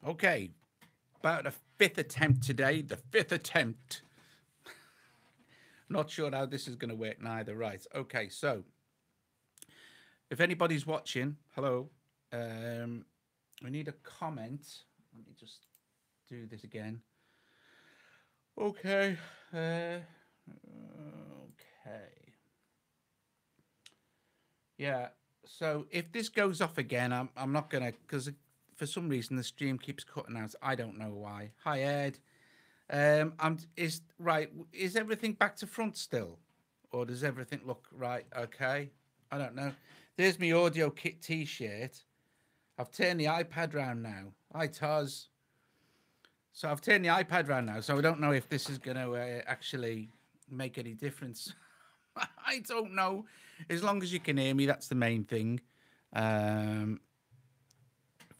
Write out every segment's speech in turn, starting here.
Okay, about the fifth attempt today. The fifth attempt. Not sure how this is going to work neither. Right. Okay, so if anybody's watching, hello. We need a comment. Let me just do this again. Okay. Okay. Yeah. So if this goes off again, I'm not gonna, because for some reason the stream keeps cutting out. I don't know why. Hi Ed. Is everything back to front still, or does everything look right? Okay. I don't know. There's my audio kit T-shirt. I've turned the iPad round now. Hi Taz. So I've turned the iPad round now, so I don't know if this is going to actually make any difference. I don't know. As long as you can hear me, that's the main thing.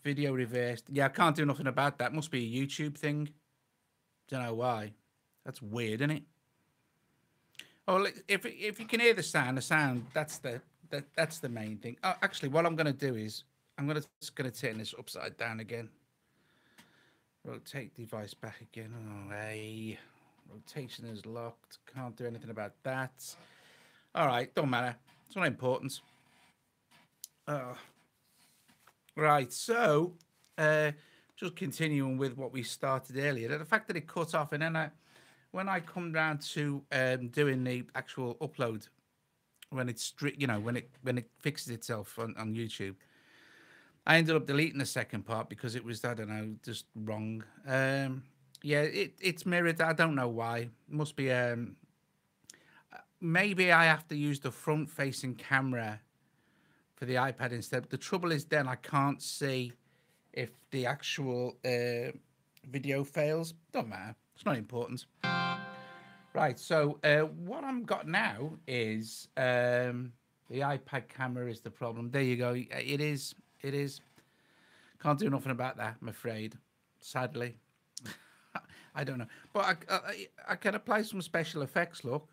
Video reversed. Yeah, I can't do nothing about that. Must be a YouTube thing. Don't know why. That's weird, isn't it? Oh, if you can hear the sound, that's the main thing. Oh, actually, what I'm going to do is I'm just going to turn this upside down again. Rotate device back again. Oh, hey. Rotation is locked. Can't do anything about that. All right, don't matter. It's not important. Right, so just continuing with what we started earlier. The fact that it cut off, and then when I come down to doing the actual upload, when it's when it fixes itself on YouTube, I ended up deleting the second part because it was, I don't know, just wrong. Yeah, it's mirrored. I don't know why. It must be maybe I have to use the front-facing camera for the iPad instead. The trouble is then I can't see if the actual video fails. Don't matter. It's not important. Right, so what I'm got now is the iPad camera is the problem. There you go. It is. Can't do nothing about that, I'm afraid. Sadly. I don't know. But I can apply some special effects, look.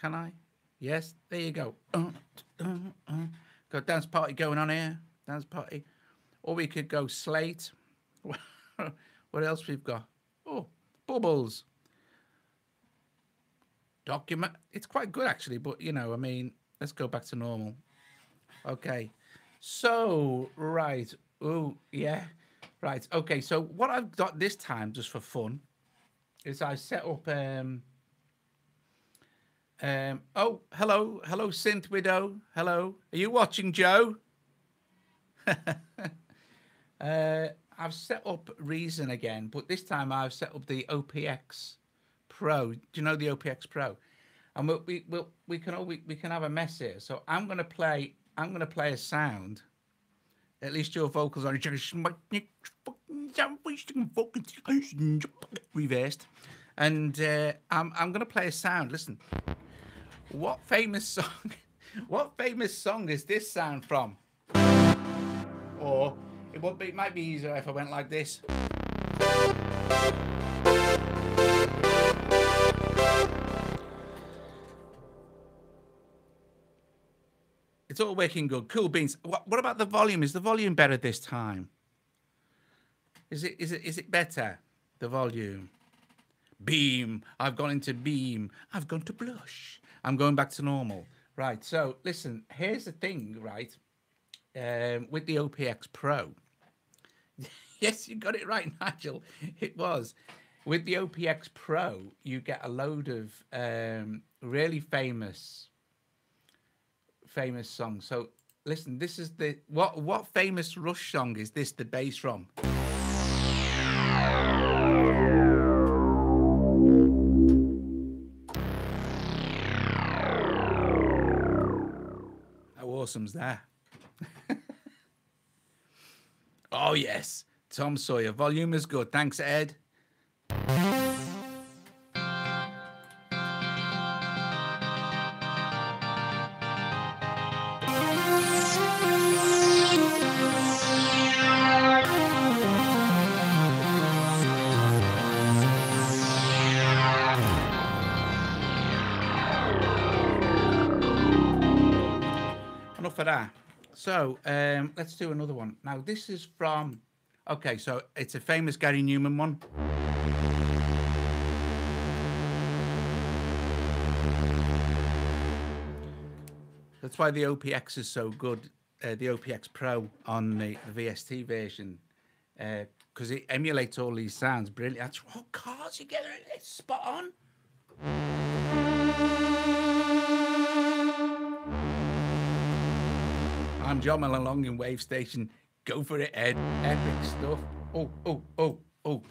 Can I? Yes, there you go. Got a dance party going on here. Dance party. Or we could go Slate. What else we've got? Oh, Bubbles. Document. It's quite good, actually. But, I mean, let's go back to normal. Okay. So, right. Oh, yeah. Right. Okay. So what I've got this time, just for fun, is I set up. Oh, hello, Synth Widow. Hello. Are you watching, Joe? I've set up Reason again, but this time I've set up the OPX Pro. Do you know the OPX Pro? And we can have a mess here. So I'm gonna play a sound. At least your vocals are reversed, and I'm gonna play a sound. Listen, what famous song is this sound from? Or it might be easier if I went like this. It's all working good. Cool beans. What about the volume? Is the volume better this time? Is it better? The volume. Beam. I've gone into beam. I've gone to blush. I'm going back to normal. Right. So listen. Here's the thing. Right. With the OPX Pro. Yes, you got it right, Nigel. It was. With the OPX Pro, you get a load of really famous songs. So listen, this is the what famous Rush song is this the bass from? How awesome's that? Oh yes, Tom Sawyer. Volume is good. Thanks, Ed. Enough of that. So let's do another one. Now, this is from, okay, so it's a famous Gary Newman one. That's why the OPX is so good, the OPX Pro on the VST version, because it emulates all these sounds brilliantly. That's what cars you get, it's spot on. I'm John Malone in Wave Station. Go for it, Ed. Epic stuff. Oh, oh, oh, oh.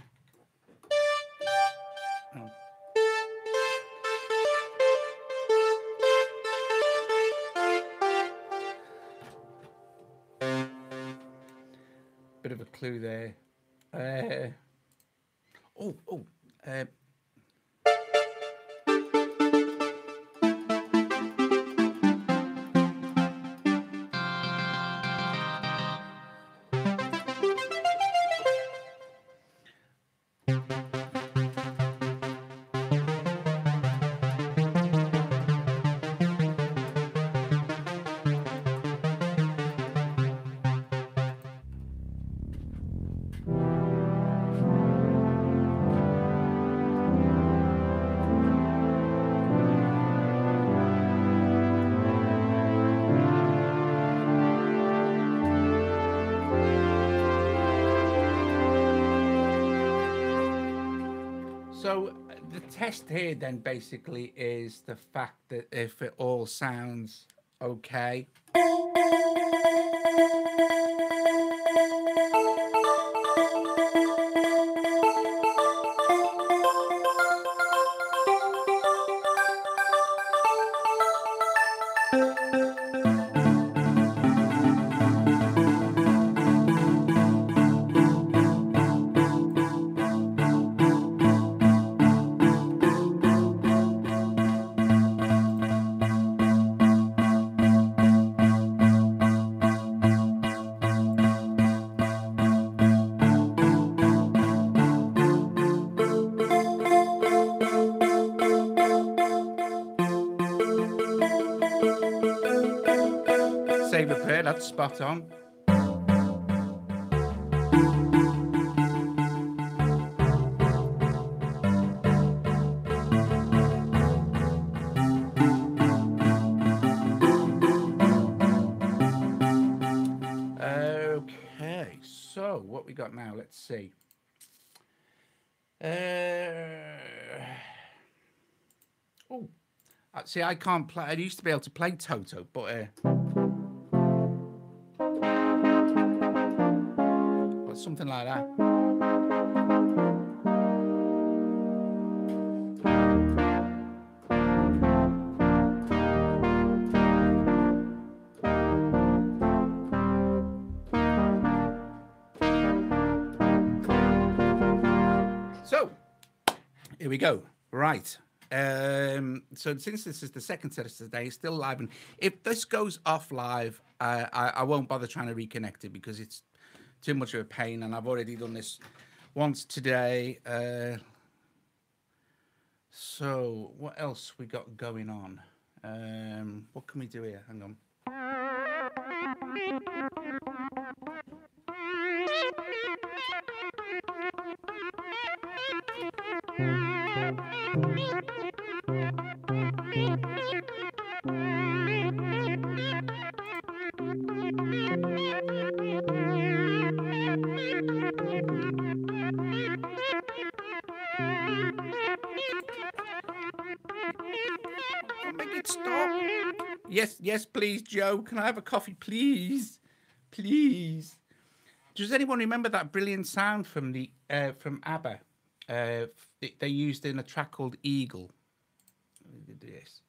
Bit of a clue there. So the test here then basically is the fact that if it all sounds okay. Save a prayer, that's spot on. Okay, so what we got now? Let's see. Oh, see, I can't play. I used to be able to play Toto, but something like that. So here we go. Right. So since this is the second test today, it's still live, and if this goes off live, I won't bother trying to reconnect it because it's too much of a pain, and I've already done this once today. So what else we got going on? What can we do here? Hang on. Make it stop. Yes, please, Joe. Can I have a coffee, please? Please. Does anyone remember that brilliant sound from the from ABBA? They used in a track called Eagle. This.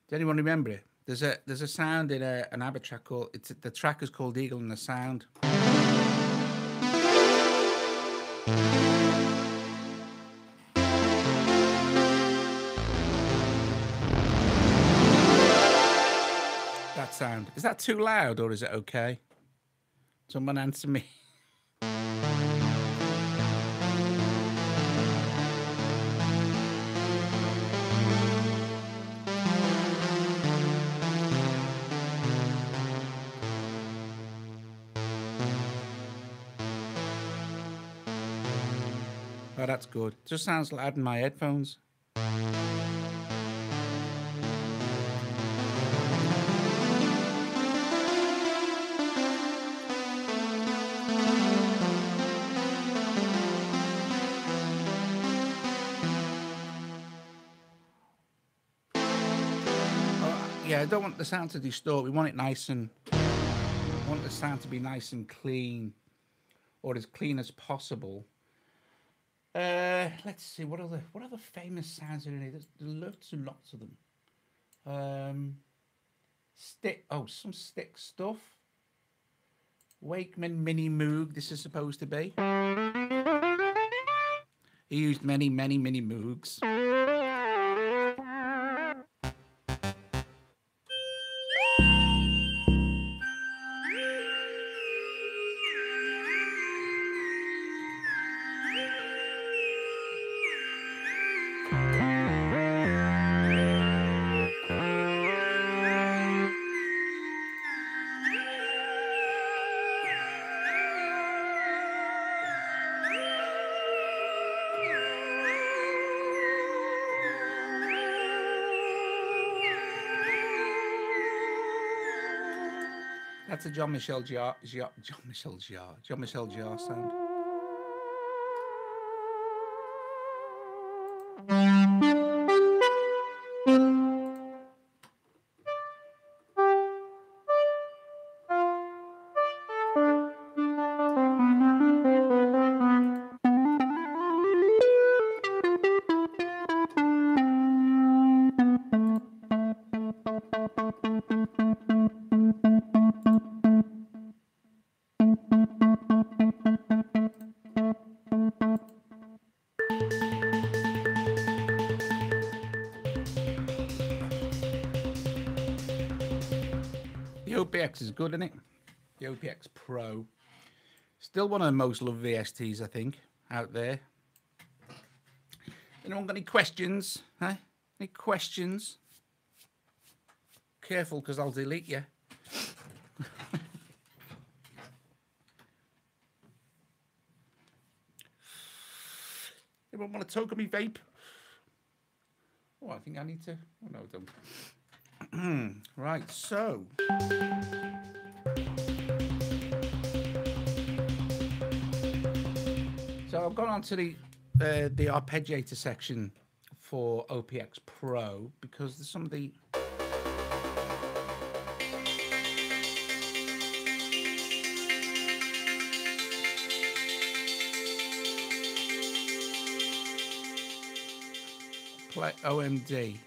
Does anyone remember it? There's a sound in an ABBA track called the track is called Eagle, and the sound. That sound, is that too loud or is it okay? Someone answer me. that's good. Just sounds loud in my headphones. Yeah, I don't want the sound to distort. We want it nice and... I want the sound to be nice and clean, or as clean as possible. Let's see, what other famous sounds are in here? There's lots of them. Some stick stuff. Wakeman Mini Moog, this is supposed to be. He used many Moogs. That's a John Michel Jarre sound. The OPX is good, isn't it? The OPX Pro. Still one of the most loved VSTs, I think, out there. Anyone got any questions? Huh? Any questions? Careful, because I'll delete you. Anyone want to toke me vape? Oh, I think I need to. Oh, no, don't. Right, so. So I've gone on to the arpeggiator section for OPX Pro because there's some of the OMD.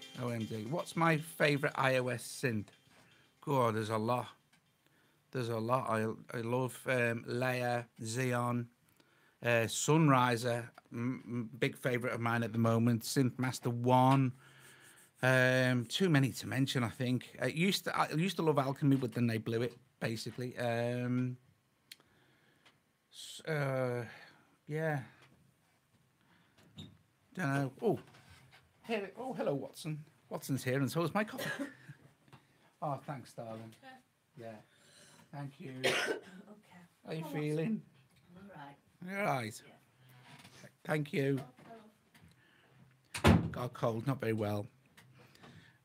What's my favorite iOS synth? God, there's a lot. I love Leia, Xeon, Sunriser, big favorite of mine at the moment. Synthmaster 1. Too many to mention, I think. I used to love Alchemy, but then they blew it, basically. Yeah. Don't know. Oh, hello, Watson. Watson's here, and so is my coffee. Oh, thanks, darling. Yeah. Thank you. Okay. How are you feeling? I'm all right. You're all right? Yeah. Thank you. Got a cold, not very well.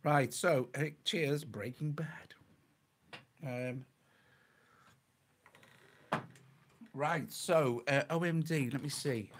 Right, so, cheers, Breaking Bad. Right, so, OMD, let me see.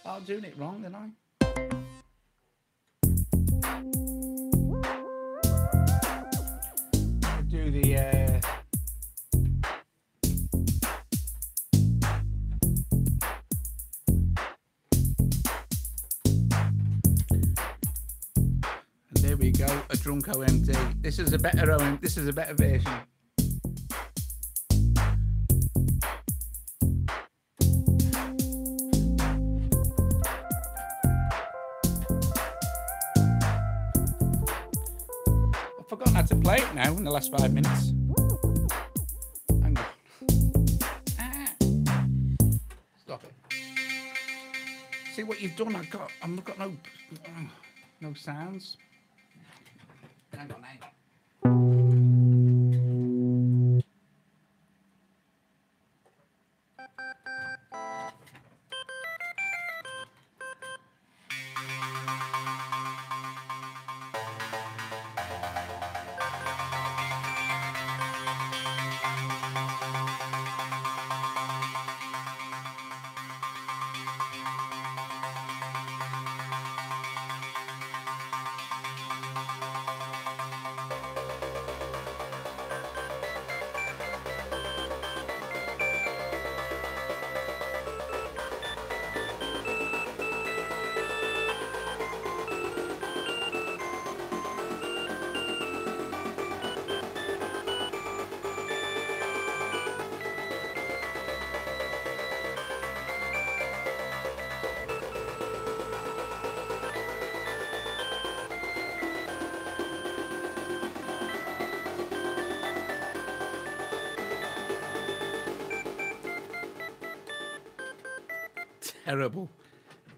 I'm doing it wrong, didn't I? Do the we go. A drunk OMD. This is a better This is a better version. I've forgotten how to play it now in the last 5 minutes. Hang on. Stop it. See what you've done? I've got no sounds. Hang on.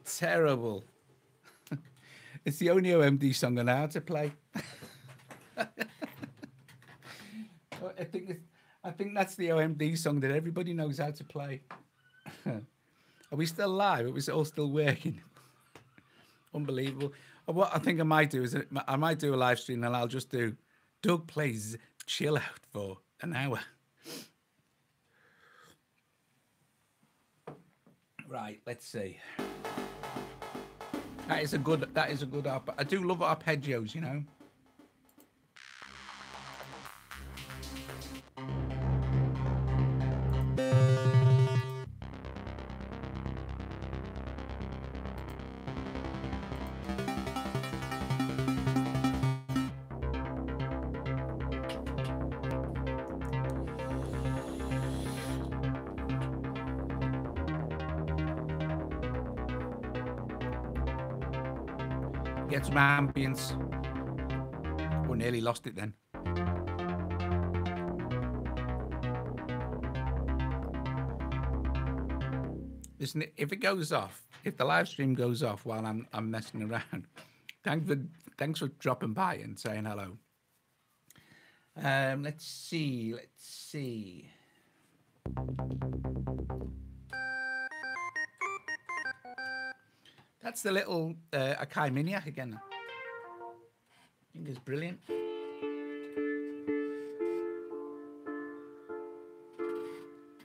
Terrible. It's the only OMD song I know how to play. I think that's the OMD song that everybody knows how to play. Are we still live? It was all still working. Unbelievable. What I think I might do is I might do a live stream and I'll just do Doug plays Chill Out for an hour. Right, let's see. That is a good I do love arpeggios, you know. Get some ambience. Oh, nearly lost it then. Listen, if it goes off, if the live stream goes off while I'm messing around, thanks for dropping by and saying hello. Let's see. That's the little Akai Miniac again. I think it's brilliant.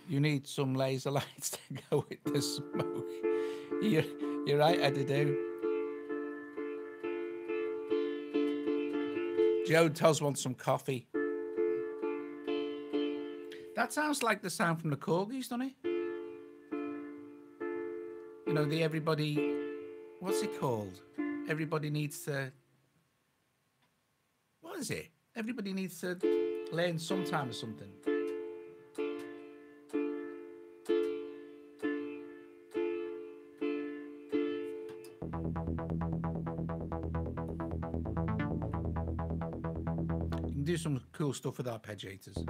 You need some laser lights to go with the smoke. You're right, Edido. Joe Toz wants some coffee. That sounds like the sound from the Corgis, doesn't it? You know, the everybody... What's it called? Everybody needs to... What is it? Everybody needs to learn sometime or something. You can do some cool stuff with arpeggiators.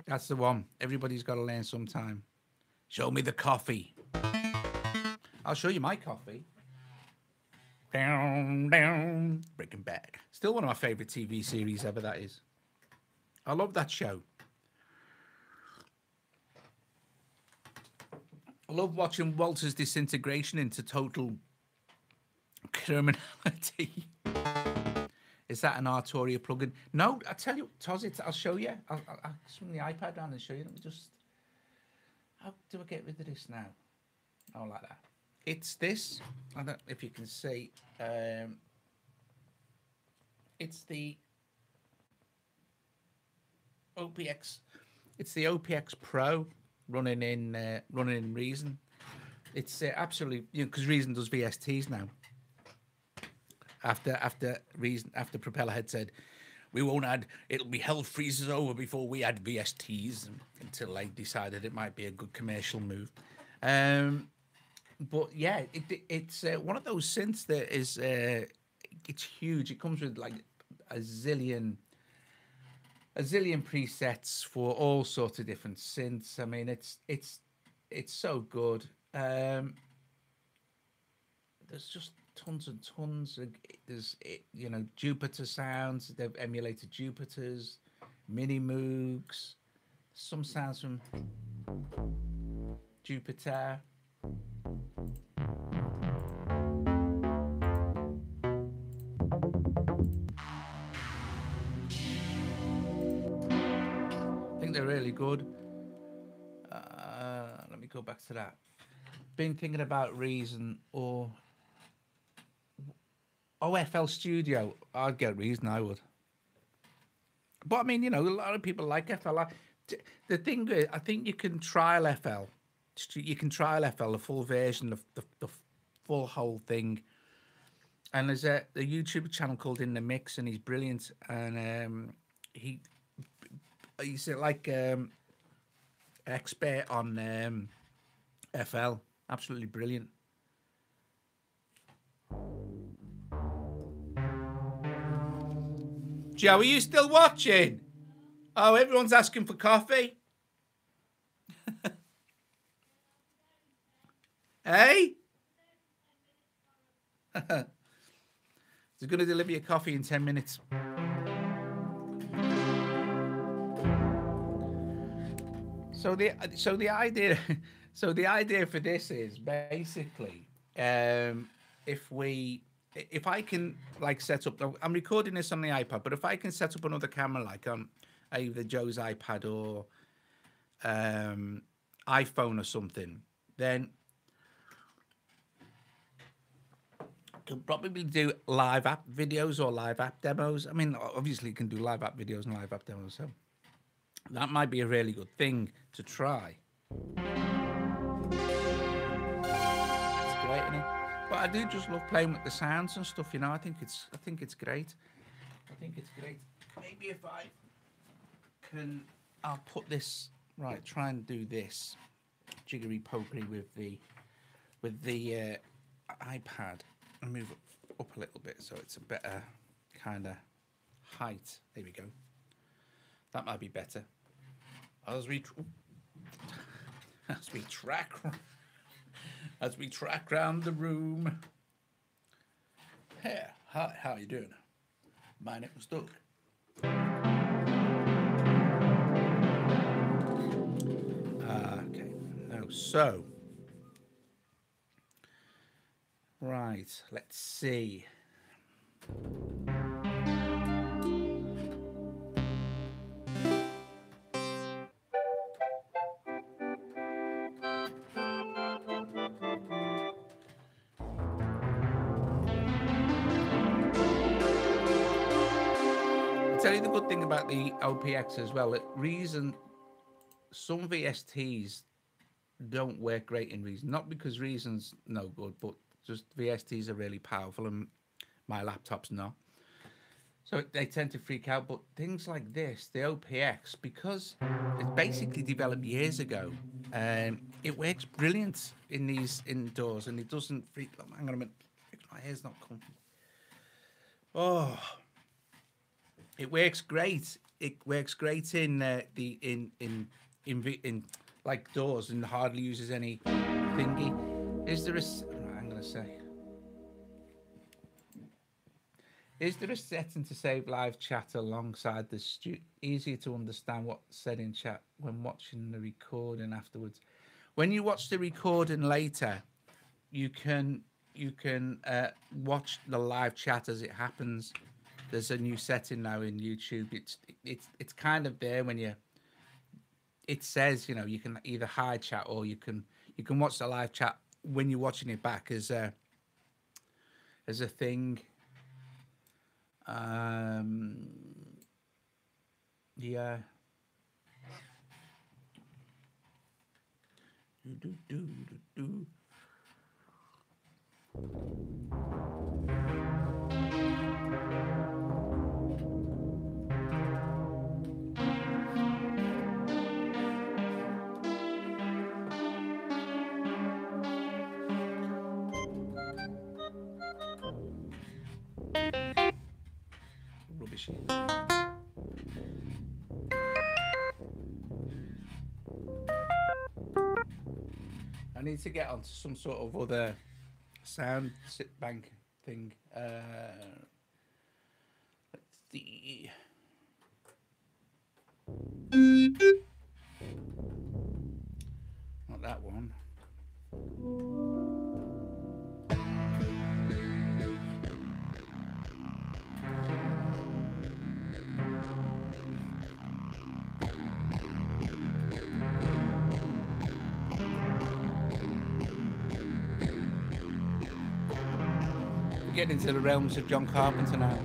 That's the one. Everybody's got to learn sometime. Show me the coffee. I'll show you my coffee. Down, down. Breaking Bad. Still one of my favorite TV series ever, that is. I love that show. I love watching Walter's disintegration into total criminality. Is that an Arturia plugin? No, I tell you, Toz, I'll show you. I'll swing the iPad down and show you. Let me just... How do I get rid of this now? Oh, like that. It's this. I don't know if you can see. It's the OPX It's the OPX Pro running in Reason. It's absolutely, because Reason does VSTs now. After Reason, after Propeller had said, we won't add, it'll be hell freezes over before we add VSTs, until they decided it might be a good commercial move. But yeah, it's one of those synths that is it's huge. It comes with like a zillion presets for all sorts of different synths. I mean, it's so good. There's just tons and tons. There's Jupiter sounds. They've emulated Jupiters, Mini Moogs, some sounds from Jupiter. I think they're really good. Let me go back to that. Been thinking about Reason or FL Studio. I'd get Reason, I would. But I mean, a lot of people like FL. The thing is, I think you can trial FL. You can trial FL, the full version, the full whole thing. And there's a YouTube channel called In the Mix, and he's brilliant. And he's like expert on FL. Absolutely brilliant. Joe, are you still watching? Oh, everyone's asking for coffee. Hey? They're going to deliver your coffee in 10 minutes. So the idea for this is basically if I can like set up, I'm recording this on the iPad, but if I can set up another camera like on either Joe's iPad or iPhone or something, then I can probably do live app videos or live app demos. I mean, obviously you can do live app videos and live app demos, so that might be a really good thing to try. It's great, isn't it? But I do just love playing with the sounds and stuff, I think it's great. I think it's great. Maybe if I can, I'll put this right. Try and do this jiggery pokery with the iPad and move it up a little bit so it's a better kind of height. There we go. That might be better. As we track around the room. Hey, hi, how are you doing? My neck was stuck. Okay, no, so right, let's see. I'll tell you the good thing about the OPX as well. At Reason, some VSTs don't work great in Reason. Not because Reason's no good, but just VSTs are really powerful and my laptop's not. So they tend to freak out. But things like this, the OPX, because it's basically developed years ago, it works brilliant in these indoors and it doesn't freak. Oh, hang on a minute. My hair's not comfy. Oh, it works great. It works great in in like doors and hardly uses any thingy. Is there a? I'm gonna say. Is there a setting to save live chat alongside the easier to understand what's said in chat when watching the recording afterwards? When you watch the recording later, you can watch the live chat as it happens. There's a new setting now in YouTube. It's kind of there when you. It says you can either hide chat or you can watch the live chat when you're watching it back as a thing. Yeah. Rubbish. I need to get onto some sort of other sound sit bank thing. Let's see. Not that one. We're getting into the realms of John Carpenter now.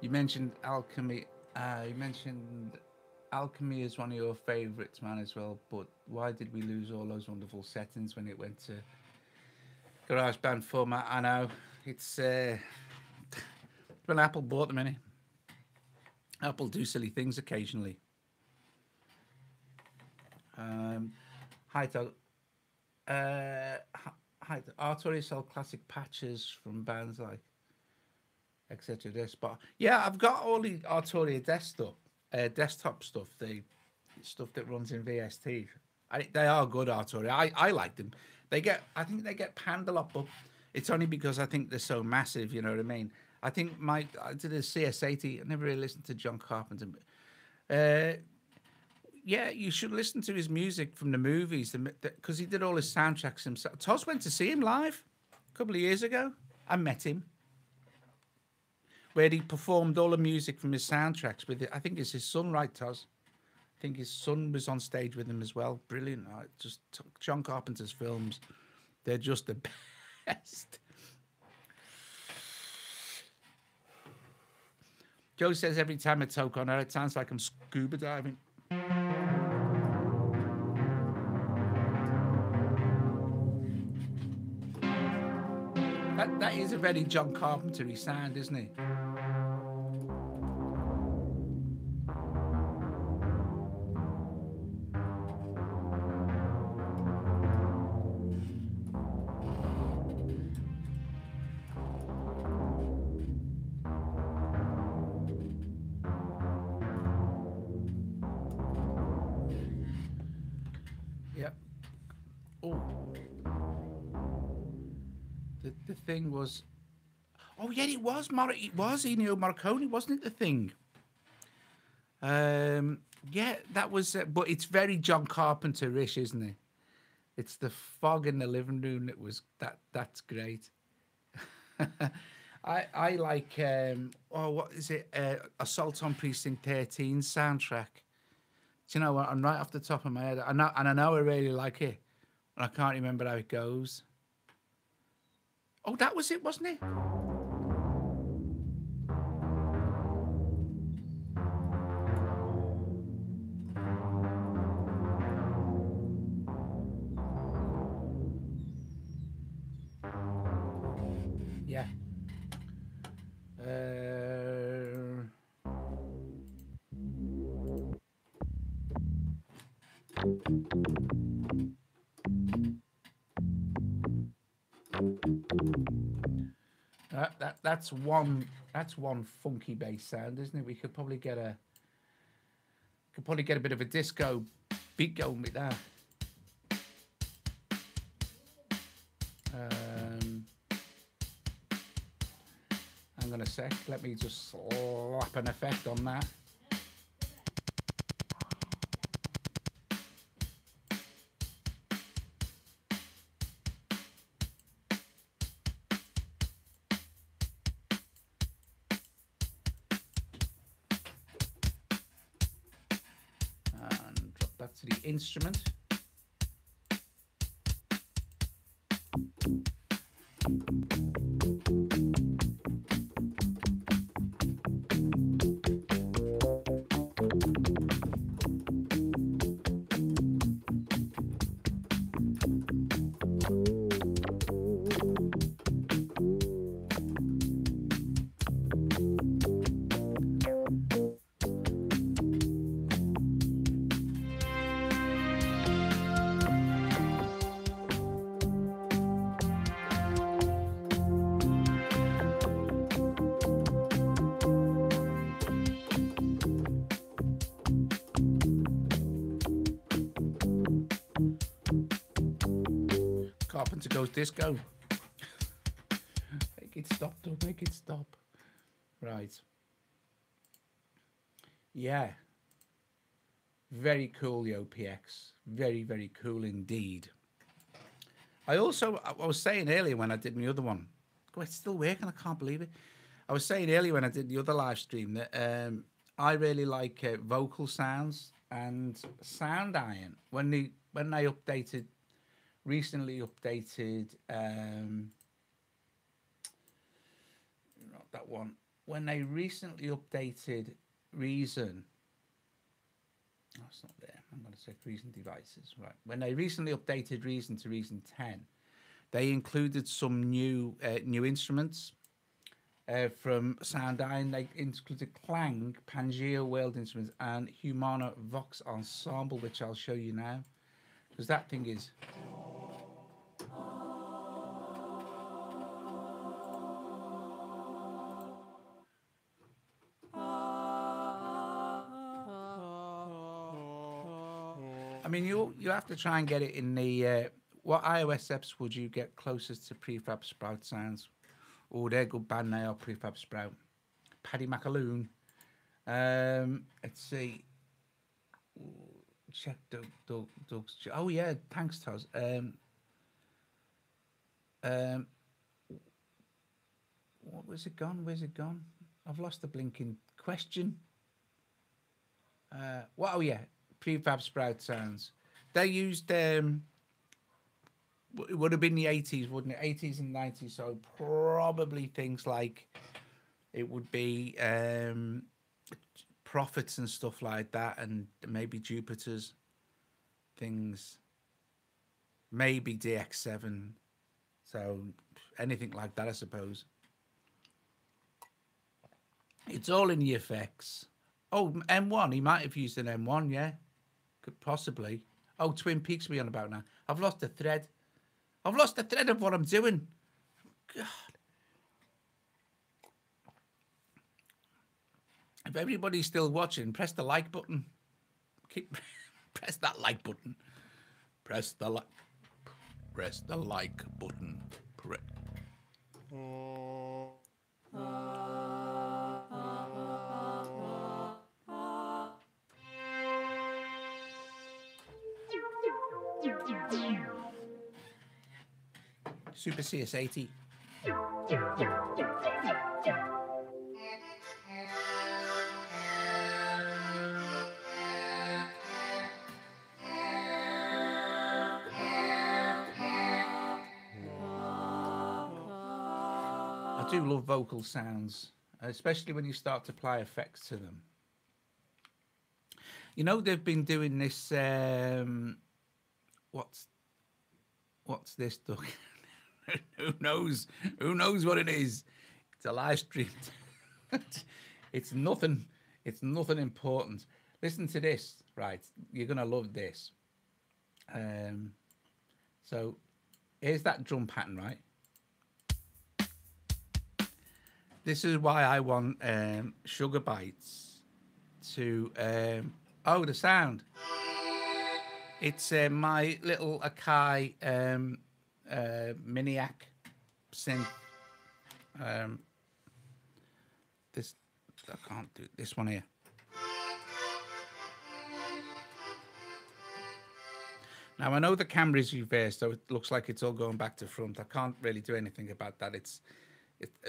You mentioned alchemy. You mentioned alchemy is one of your favourites, man, as well. But why did we lose all those wonderful settings when it went to GarageBand format? I know it's when Apple bought them, innit? Apple do silly things occasionally. Hi, Doug. Hi, Arturia sell classic patches from bands like etc. This, but yeah, I've got all the Arturia desktop stuff, the stuff that runs in VST. They are good Arturia. I like them. I think they get panned a lot, but it's only because I think they're so massive. You know what I mean? I think I did a CS80. I never really listened to John Carpenter. Yeah, you should listen to his music from the movies because he did all his soundtracks himself. Toz went to see him live a couple of years ago. I met him, where he performed all the music from his soundtracks with it. I think it's his son, right, Toz? I think his son was on stage with him as well. Brilliant. Just John Carpenter's films, they're just the best. Joe says every time I talk on her, it sounds like I'm scuba diving. That is a very John Carpenter-y sound, isn't it? Yep. Oh. The thing was... Oh, yeah, it was Ennio Morricone, wasn't it, the thing? Yeah, that was... but it's very John Carpenter-ish, isn't it? It's the fog in the living room that was... That's great. I like... what is it? Assault on Precinct 13 soundtrack. Do you know what? I'm right off the top of my head. I know I really like it. And I can't remember how it goes. Oh, that was it, wasn't it? Yeah. That's one funky bass sound, isn't it? We could probably get a bit of a disco beat going with that. Hang on a sec. Let me just slap an effect on that. to the instrument. Carpenter goes disco. Make it stop, don't make it stop. Right. Yeah. Very cool, the OPX. Very, very cool indeed. I was saying earlier when I did my other one, oh, it's still working, I can't believe it. I was saying earlier when I did the other live stream that I really like vocal sounds, and Sound Iron, when they recently updated, not that one, when they recently updated Reason, oh, it's not there, I'm going to say Reason devices, right. When they recently updated Reason to Reason 10, they included some new instruments from Sound Iron. They included Klang, Pangea World Instruments, and Humana Vox Ensemble, which I'll show you now, because that thing is... I mean, you have to try and get it in the... what iOS apps would you get closest to Prefab Sprout sounds? Oh, they're a good band now, Prefab Sprout. Paddy McAloon. Let's see. Check Doug's... Oh, yeah, thanks, Toz. Where's it gone? Where's it gone? I've lost the blinking question. Well, oh, yeah. Prefab Sprout sounds. They used it would have been the 80s, wouldn't it? 80s and 90s. So probably things like it would be Prophets and stuff like that, and maybe Jupiter's things, maybe DX7. So anything like that, I suppose. It's all in the effects. Oh, M1. He might have used an M1, yeah. Could possibly. Oh, Twin Peaks we on about now. I've lost the thread. I've lost the thread of what I'm doing. God. If everybody's still watching, press the like button. Press that like button. Press the like button. Super CS80. I do love vocal sounds, especially when you start to apply effects to them. You know, they've been doing this, what's this, Doug? Who knows what it is? It's a live stream. It's nothing important. Listen to this, right? You're going to love this. So here's that drum pattern, right? This is why I want Sugar Bites to... oh, the sound. It's my little Akai Miniac synth. This, I can't do this one here. Now, I know the camera is reversed, so it looks like it's all going back to front. I can't really do anything about that.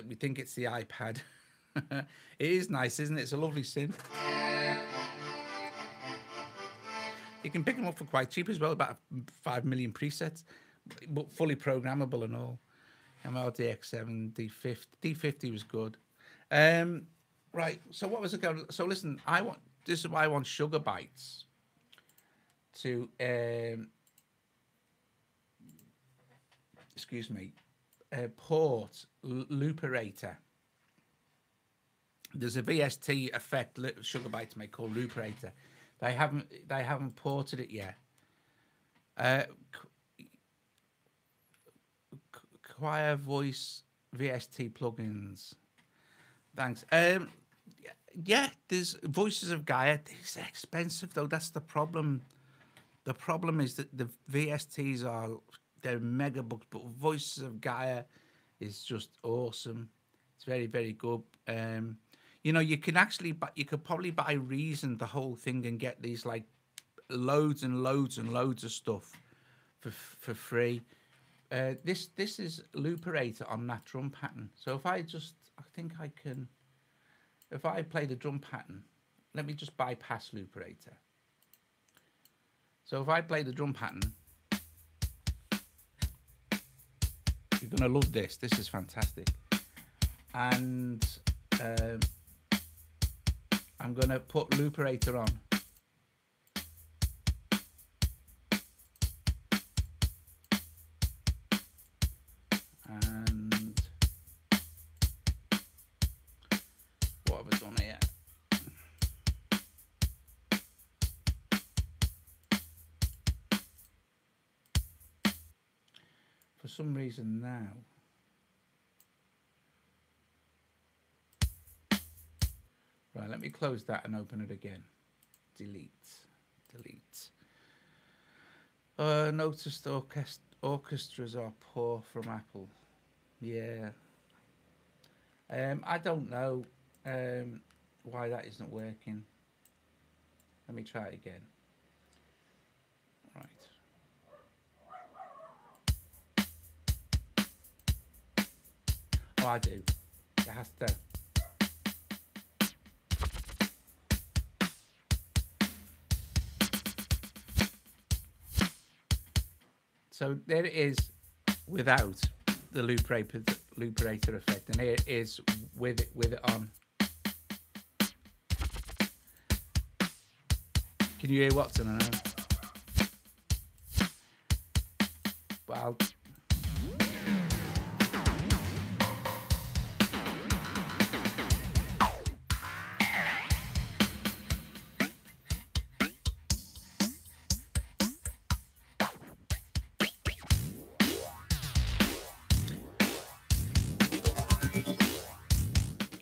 We think it's the iPad. It is nice, isn't it? It's a lovely synth. You can pick them up for quite cheap as well, about 5 million presets, but fully programmable and all. MLDX7, D50 was good. Right. So what was it going? So listen, I want this is why I want Sugar Bytes to excuse me, port Looperator. There's a VST effect Sugar Bytes make called Looperator. They haven't ported it yet. Choir Voice VST plugins. Thanks. Yeah, there's Voices of Gaia. It's expensive though. That's the problem. The problem is that the VSTs they're mega books, but Voices of Gaia is just awesome. It's very, very good. You know, you could probably buy Reason the whole thing and get these like loads and loads and loads of stuff for free. This is Looperator on that drum pattern. So if I think I can, if I play the drum pattern, let me just bypass Looperator. So if I play the drum pattern, you're gonna love this. This is fantastic. And I'm gonna put Looperator on. And what have I done here? For some reason now, right, let me close that and open it again. Delete. Noticed orchestras are poor from Apple. Yeah. I don't know why that isn't working. Let me try it again. Right. Oh, I do. It has to. So there it is without the Looperator effect, and here it is with it on. Can you hear Watson? I know. Well.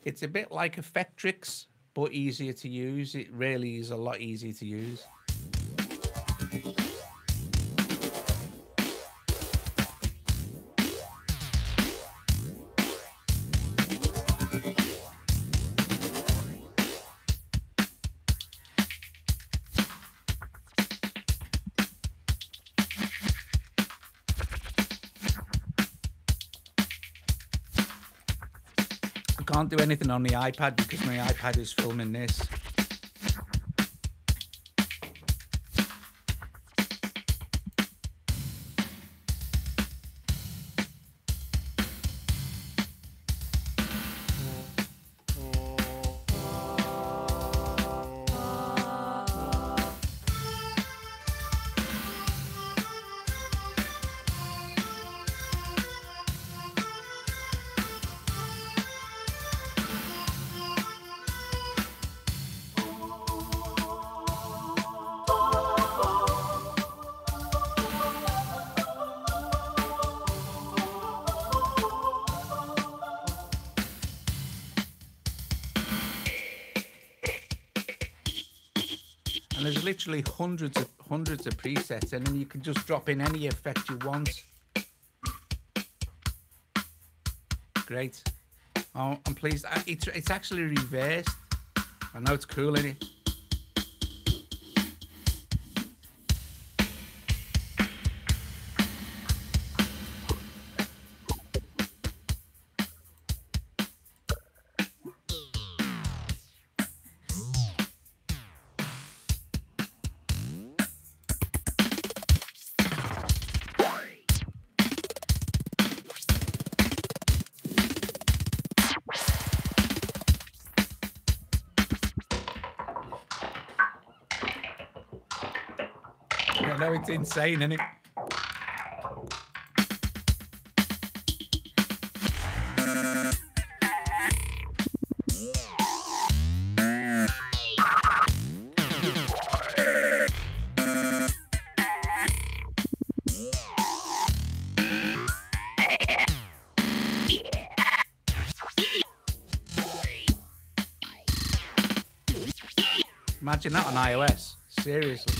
It's a bit like Effectrix, but easier to use. It really is a lot easier to use. Can't do anything on the iPad because my iPad is filming this. And there's literally hundreds of presets, and then you can just drop in any effect you want. Great. Oh, I'm pleased. It's actually reversed. I know it's cool, isn't it? I know it's insane, isn't it? Imagine that on iOS. Seriously.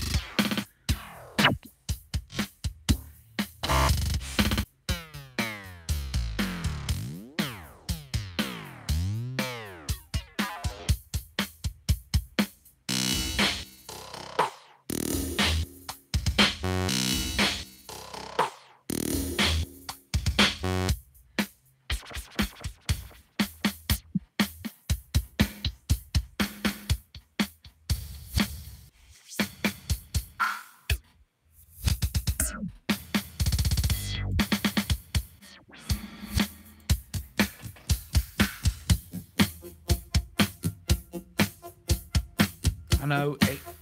I know,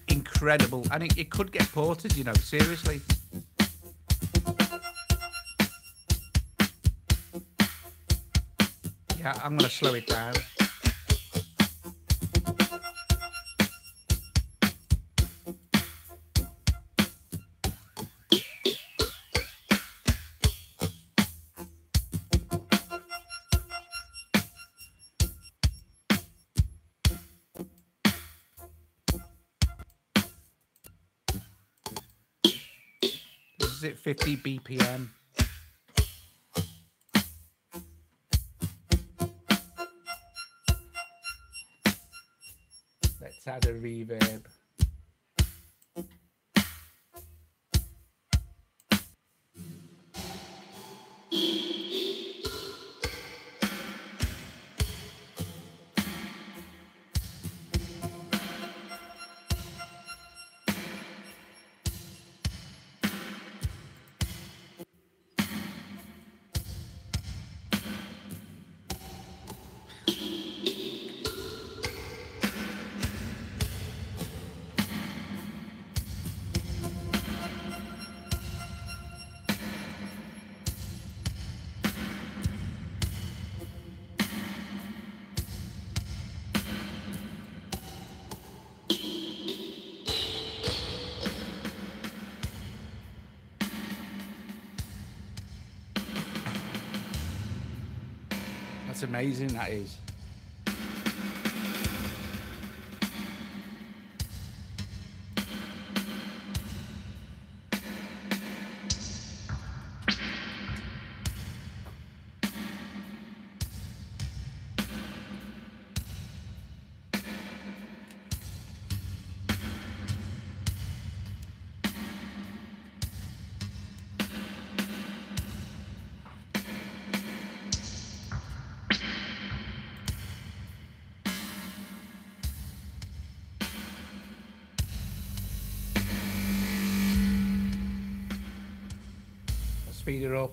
incredible. And it could get ported, you know, seriously. Yeah, I'm going to slow it down. This is at 50 BPM. Let's add a reverb. That's amazing, that is. Speed it up.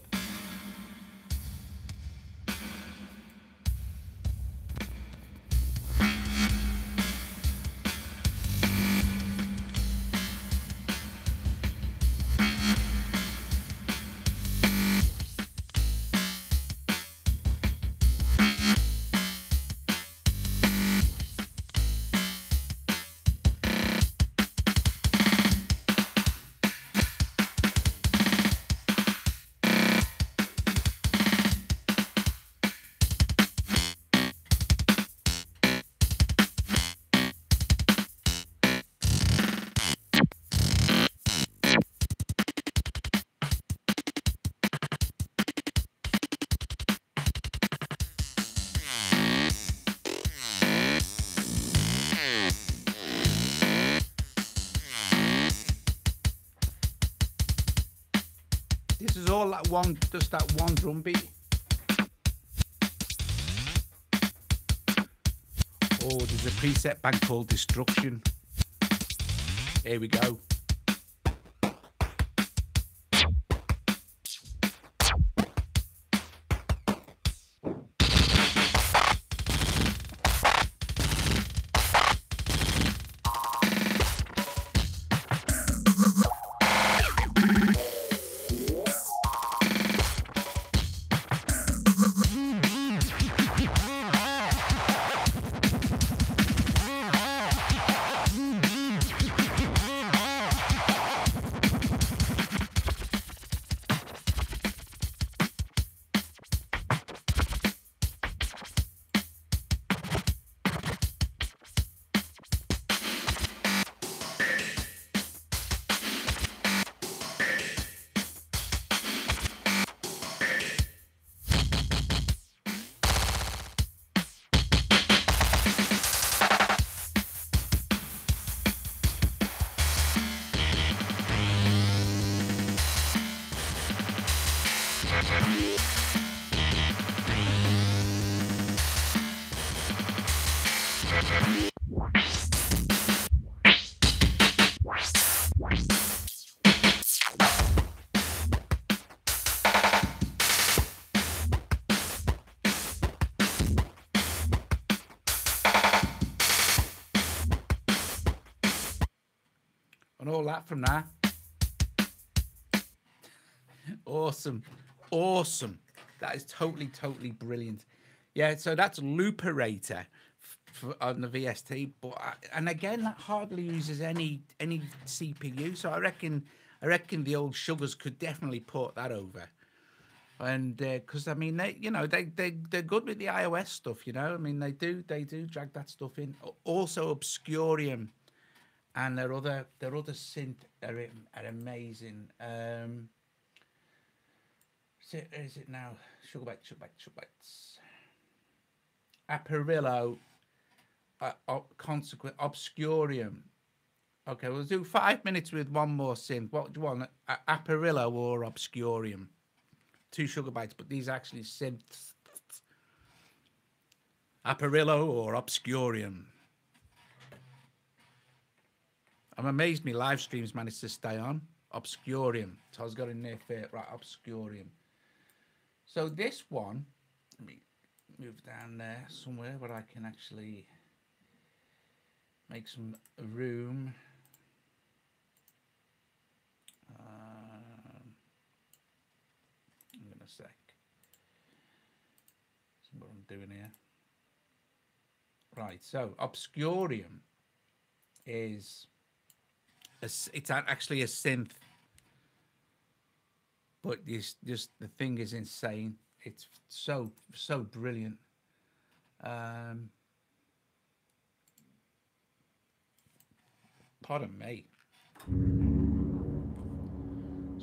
This is all that one, just that one drum beat. Oh, there's a preset bank called Destruction. Here we go. and all that from that. Awesome. Awesome. That is totally, totally brilliant. Yeah, so that's Looperator on the VST, but and again, that hardly uses any CPU. So I reckon the old Sugars could definitely port that over. And because I mean, they're good with the iOS stuff, you know. I mean, they do drag that stuff in. Also, Obscurium and their other synth are amazing. Is it now? Sugar Bites. Apparillo, Consequent, Obscurium. Okay, we'll do 5 minutes with one more synth. What do you want? Apparillo or Obscurium? 2 Sugar Bites, but these actually synths. Apparillo or Obscurium. I'm amazed my live streams managed to stay on. Obscurium. Toz got in there for right, Obscurium. So this one, let me move down there somewhere where I can actually make some room. In a sec. See what I'm doing here. Right, so Obscurium is it's actually a synth, but just the thing is insane. It's so brilliant. Pardon me.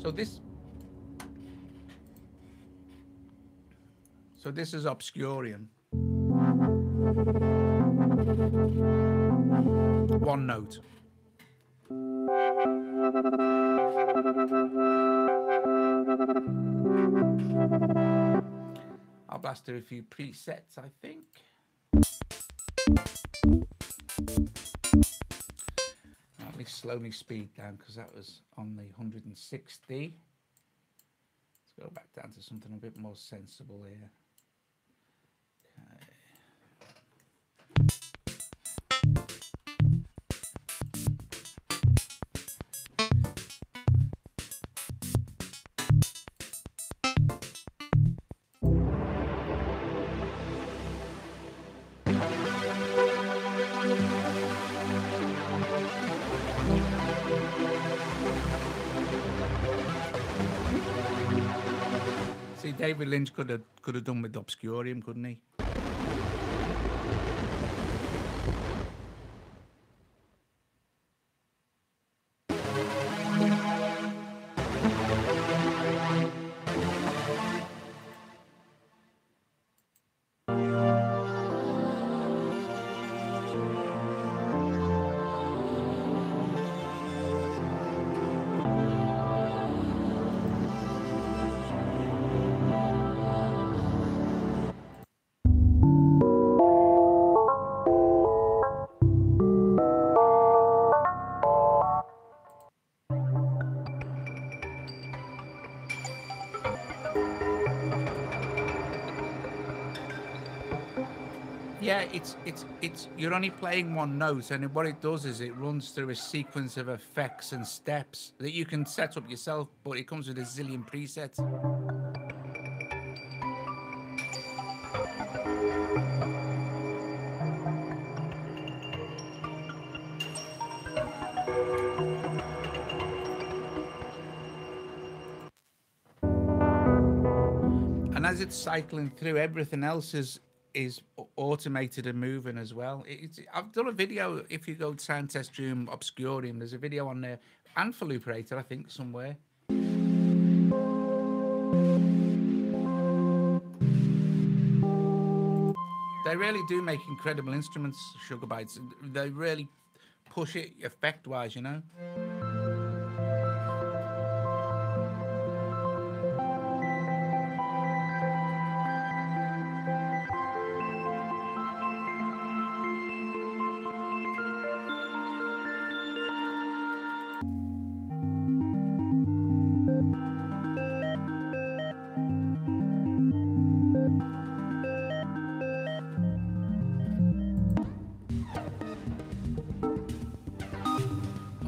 So this is Obscurium. One note. I'll blast through a few presets, I think. Let me slow my speed down because that was on the 160. Let's go back down to something a bit more sensible here. Okay. See, David Lynch could have done with Obscurium, couldn't he? Yeah, it's you're only playing one note, and what it does is it runs through a sequence of effects and steps that you can set up yourself, but it comes with a zillion presets. And as it's cycling through, everything else is automated and moving as well. I've done a video. If you go to Sound Test Room Obscurium, there's a video on there, and for Looperator, I think, somewhere. They really do make incredible instruments, Sugar Bites. They really push it effect-wise, you know.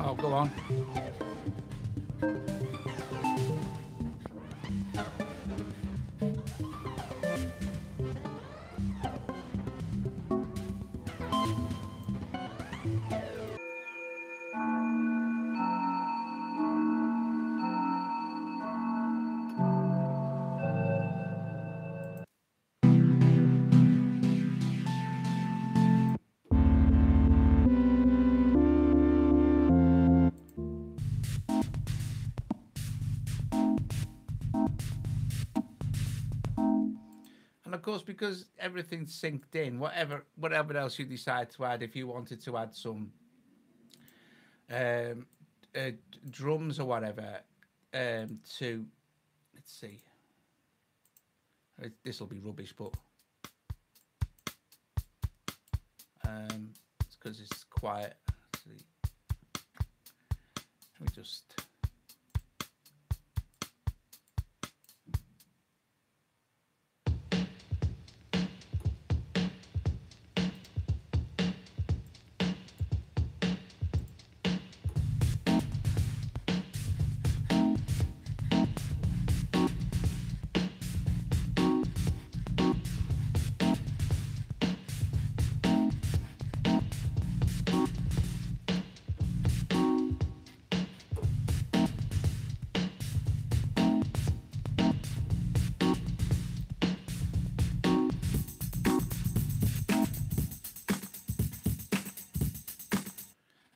Oh, go on. And of course, because everything's synced in, whatever else you decide to add, if you wanted to add some um, uh, drums or whatever, to let's see, this will be rubbish, but it's because it's quiet. Actually, let me just.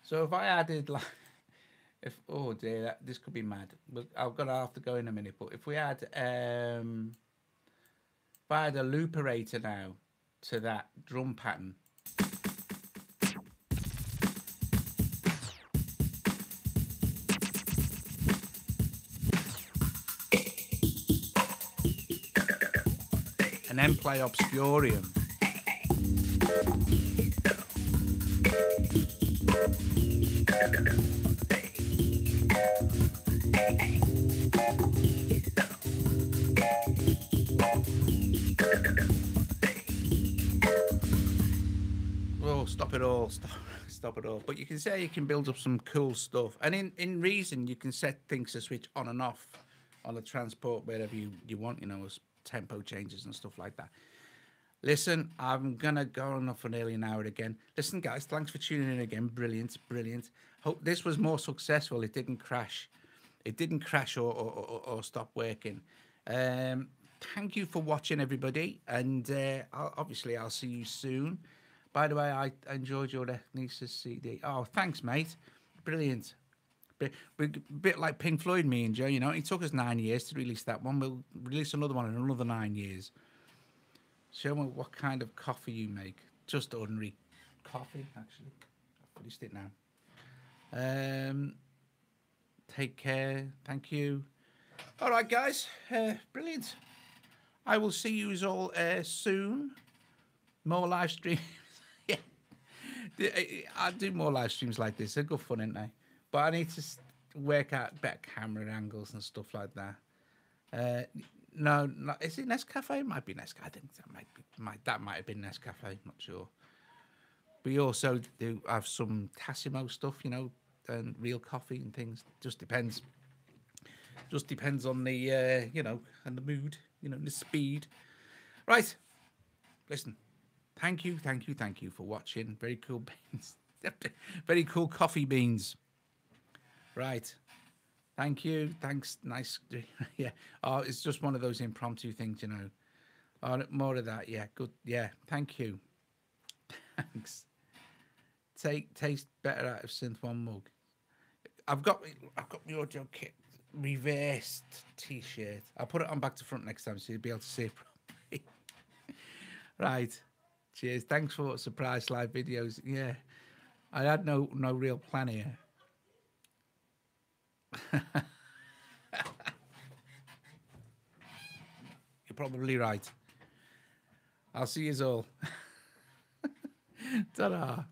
So if I added like, if oh dear, this could be mad. But I've got to have to go in a minute. But if we add, if I add a looperator now to that drum pattern, and then play Obscurium. Oh, stop it all. Stop it all. But you can say you can build up some cool stuff. And in Reason, you can set things to switch on and off on the transport wherever you want, as tempo changes and stuff like that. Listen, I'm going to go on for nearly an hour again. Listen, guys, thanks for tuning in again. Brilliant, brilliant. Hope this was more successful. It didn't crash. It didn't crash or stop working. Thank you for watching, everybody. And obviously, I'll see you soon. By the way, I enjoyed your Ethnesis CD. Oh, thanks, mate. Brilliant. Bit like Pink Floyd, me and Joe, It took us 9 years to release that one. We'll release another one in another 9 years. Show me what kind of coffee you make. Just ordinary coffee, actually. I've finished it now. Take care. Thank you. All right, guys. Brilliant. I will see you all soon. More live streams. Yeah. I'll do more live streams like this. They're good fun, aren't they? But I need to work out better camera angles and stuff like that. No, is it Nescafe? It might be Nescafe. I think that might have been Nescafe. I'm not sure. We also do have some Tassimo stuff, and real coffee and things. Just depends. Just depends on the and the mood, the speed. Right. Listen. Thank you for watching. Very cool beans. Very cool coffee beans. Right. Thank you. Thanks. Nice. Yeah. Oh, it's just one of those impromptu things, Oh, more of that. Yeah. Good. Yeah. Thank you. Thanks. Taste better out of Synth One mug. I've got my audio kit reversed T-shirt. I'll put it on back to front next time so you'll be able to see it properly. Right. Cheers. Thanks for surprise live videos. Yeah. I had no real plan here. You're probably right. I'll see you all. Ta-da.